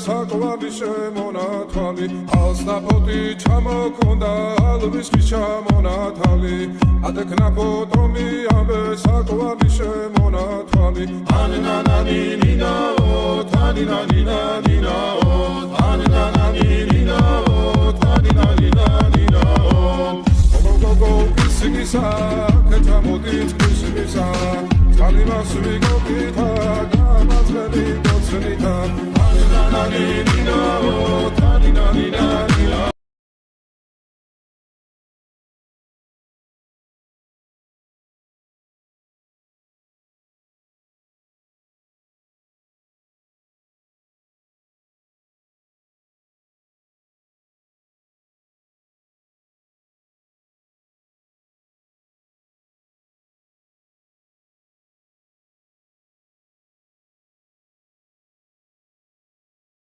საკვალი შემონათვალი ალსნაფოთი ჩამოქონდა ალვის ჩამონათალი ადეკნა ფოტომი ამბე საკვალი შემონათვალი ანინანანინინაო თანინანინანინაო ანინანანინინაო თანინანინანინაო გოგოგოგო ისინისა კეთამოდით ისინისა Alimas we go kita, gamas we go tsunita. Anina